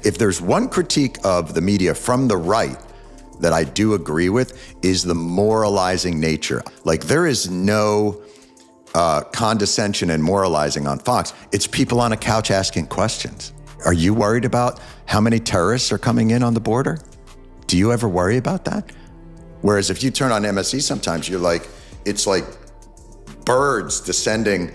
If there's one critique of the media from the right that I do agree with, is the moralizing nature. Like, there is no condescension and moralizing on Fox. It's people on a couch asking questions. Are you worried about how many terrorists are coming in on the border? Do you ever worry about that? Whereas if you turn on MSC sometimes, you're like, it's like birds descending,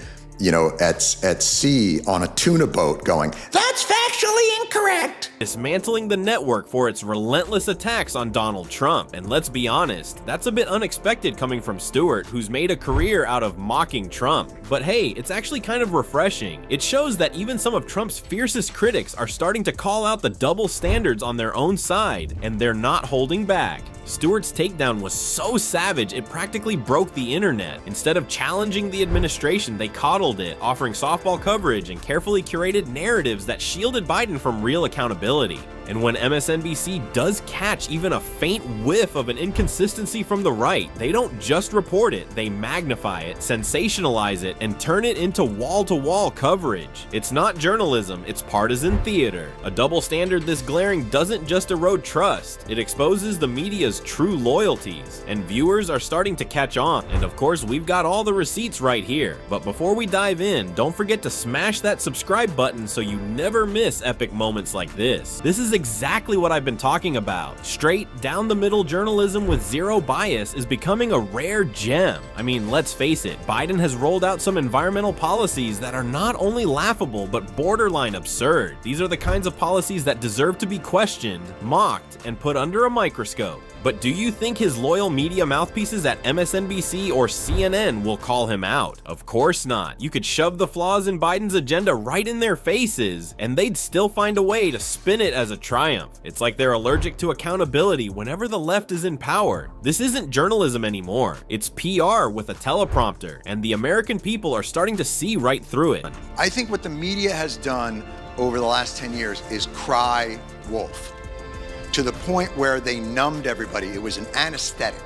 at sea on a tuna boat going, that's factually incorrect. Dismantling the network for its relentless attacks on Donald Trump. And let's be honest, that's a bit unexpected coming from Stewart, who's made a career out of mocking Trump. But hey, it's actually kind of refreshing. It shows that even some of Trump's fiercest critics are starting to call out the double standards on their own side, and they're not holding back. Stewart's takedown was so savage it practically broke the internet. Instead of challenging the administration, they coddled it, offering softball coverage and carefully curated narratives that shielded Biden from real accountability. And when MSNBC does catch even a faint whiff of an inconsistency from the right, they don't just report it, they magnify it, sensationalize it, and turn it into wall-to-wall coverage. It's not journalism, it's partisan theater. A double standard this glaring doesn't just erode trust, it exposes the media's true loyalties. And viewers are starting to catch on, and of course we've got all the receipts right here. But before we dive in, don't forget to smash that subscribe button so you never miss epic moments like this. This is exactly what I've been talking about. Straight, down-the-middle journalism with zero bias is becoming a rare gem. I mean, let's face it, Biden has rolled out some environmental policies that are not only laughable, but borderline absurd. These are the kinds of policies that deserve to be questioned, mocked, and put under a microscope. But do you think his loyal media mouthpieces at MSNBC or CNN will call him out? Of course not. You could shove the flaws in Biden's agenda right in their faces, and they'd still find a way to spin it as a triumph. It's like they're allergic to accountability whenever the left is in power. This isn't journalism anymore. It's PR with a teleprompter, and the American people are starting to see right through it. I think what the media has done over the last 10 years is cry wolf, to the point where they numbed everybody. It was an anesthetic.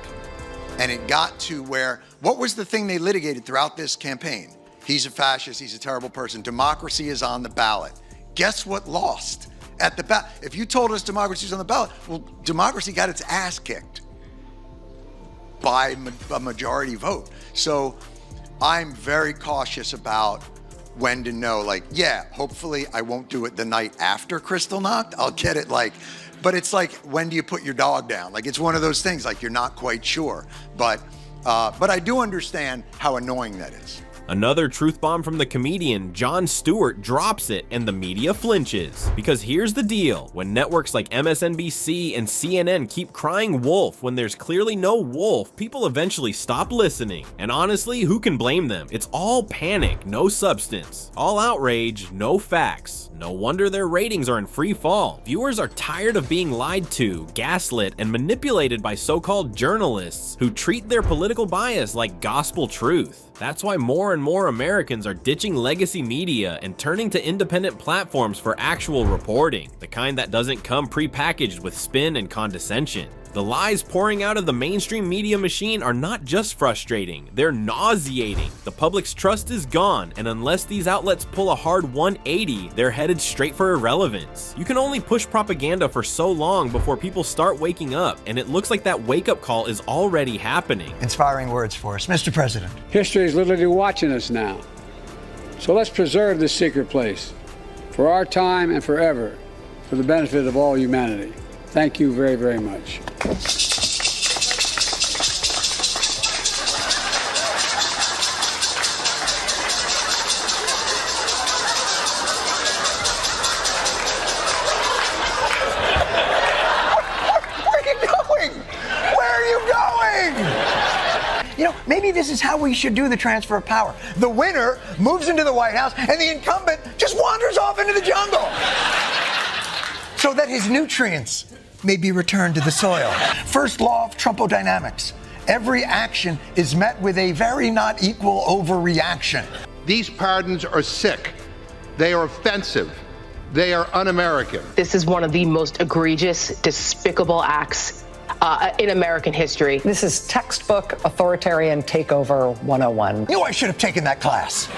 And it got to where, what was the thing they litigated throughout this campaign? He's a fascist, he's a terrible person. Democracy is on the ballot. Guess what lost at the ballot? If you told us democracy is on the ballot, well, democracy got its ass kicked by a majority vote. So I'm very cautious about when to know, like, yeah, hopefully I won't do it the night after Kristallnacht. I'll get it but it's like, when do you put your dog down? Like, it's one of those things, like, you're not quite sure. But I do understand how annoying that is. Another truth bomb from the comedian, Jon Stewart, drops it and the media flinches. Because here's the deal, when networks like MSNBC and CNN keep crying wolf when there's clearly no wolf, people eventually stop listening. And honestly, who can blame them? It's all panic, no substance. All outrage, no facts. No wonder their ratings are in free fall. Viewers are tired of being lied to, gaslit, and manipulated by so-called journalists who treat their political bias like gospel truth. That's why more and more Americans are ditching legacy media and turning to independent platforms for actual reporting, the kind that doesn't come pre-packaged with spin and condescension. The lies pouring out of the mainstream media machine are not just frustrating, they're nauseating. The public's trust is gone, and unless these outlets pull a hard 180, they're headed straight for irrelevance. You can only push propaganda for so long before people start waking up, and it looks like that wake-up call is already happening. Inspiring words for us. Mr. President. History is literally watching us now. So let's preserve this secret place for our time and forever, for the benefit of all humanity. Thank you very, very much. Maybe this is how we should do the transfer of power. The winner moves into the White House, and the incumbent just wanders off into the jungle so that his nutrients may be returned to the soil. First law of Trumpodynamics. Every action is met with a very not equal overreaction. These pardons are sick. They are offensive. They are un-American. This is one of the most egregious, despicable acts in American history. This is textbook authoritarian takeover 101. I should have taken that class.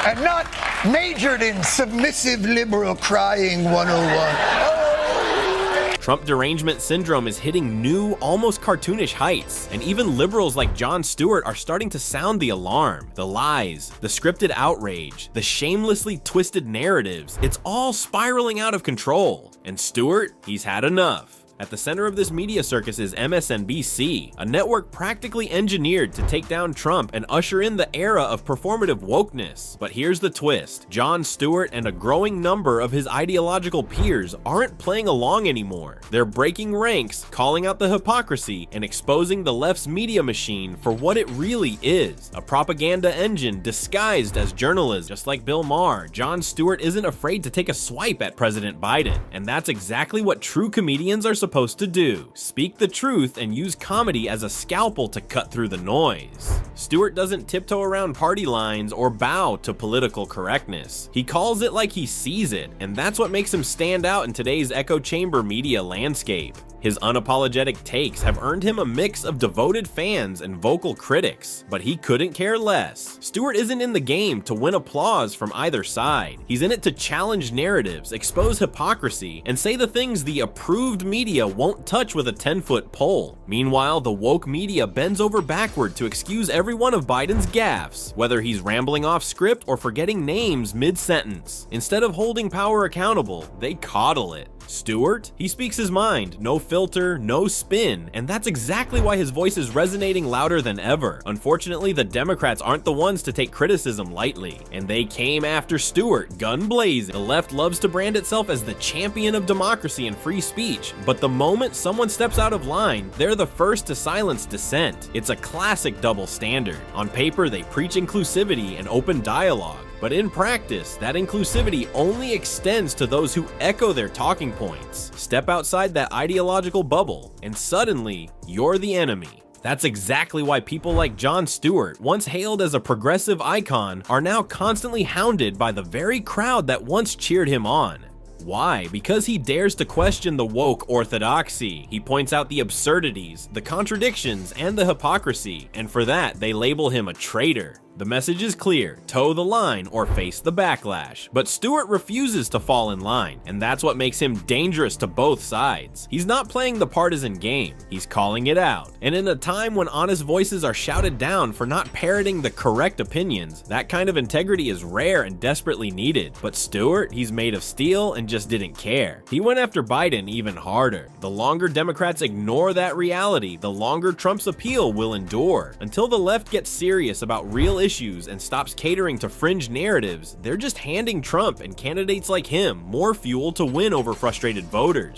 And not Majored in submissive liberal crying 101. Trump derangement syndrome is hitting new, almost cartoonish heights, and even liberals like Jon Stewart are starting to sound the alarm. The lies, the scripted outrage, the shamelessly twisted narratives, it's all spiraling out of control. And Stewart, he's had enough. At the center of this media circus is MSNBC, a network practically engineered to take down Trump and usher in the era of performative wokeness. But here's the twist. Jon Stewart and a growing number of his ideological peers aren't playing along anymore. They're breaking ranks, calling out the hypocrisy, and exposing the left's media machine for what it really is, a propaganda engine disguised as journalism. Just like Bill Maher, Jon Stewart isn't afraid to take a swipe at President Biden, and that's exactly what true comedians are supposed to do. Speak the truth and use comedy as a scalpel to cut through the noise. Stewart doesn't tiptoe around party lines or bow to political correctness. He calls it like he sees it, and that's what makes him stand out in today's echo chamber media landscape. His unapologetic takes have earned him a mix of devoted fans and vocal critics, but he couldn't care less. Stewart isn't in the game to win applause from either side. He's in it to challenge narratives, expose hypocrisy, and say the things the approved media won't touch with a 10-foot pole. Meanwhile, the woke media bends over backward to excuse every one of Biden's gaffes, whether he's rambling off script or forgetting names mid-sentence. Instead of holding power accountable, they coddle it. Stewart? He speaks his mind, no filter, no spin, and that's exactly why his voice is resonating louder than ever. Unfortunately, the Democrats aren't the ones to take criticism lightly, and they came after Stewart, gun blazing. The left loves to brand itself as the champion of democracy and free speech, but the moment someone steps out of line, they're the first to silence dissent. It's a classic double standard. On paper, they preach inclusivity and open dialogue, but in practice, that inclusivity only extends to those who echo their talking points. Step outside that ideological bubble, and suddenly, you're the enemy. That's exactly why people like Jon Stewart, once hailed as a progressive icon, are now constantly hounded by the very crowd that once cheered him on. Why? Because he dares to question the woke orthodoxy. He points out the absurdities, the contradictions, and the hypocrisy, and for that, they label him a traitor. The message is clear: toe the line or face the backlash. But Stewart refuses to fall in line, and that's what makes him dangerous to both sides. He's not playing the partisan game, he's calling it out. And in a time when honest voices are shouted down for not parroting the correct opinions, that kind of integrity is rare and desperately needed. But Stewart, he's made of steel and just didn't care. He went after Biden even harder. The longer Democrats ignore that reality, the longer Trump's appeal will endure. Until the left gets serious about real issues and stops catering to fringe narratives, they're just handing Trump and candidates like him more fuel to win over frustrated voters.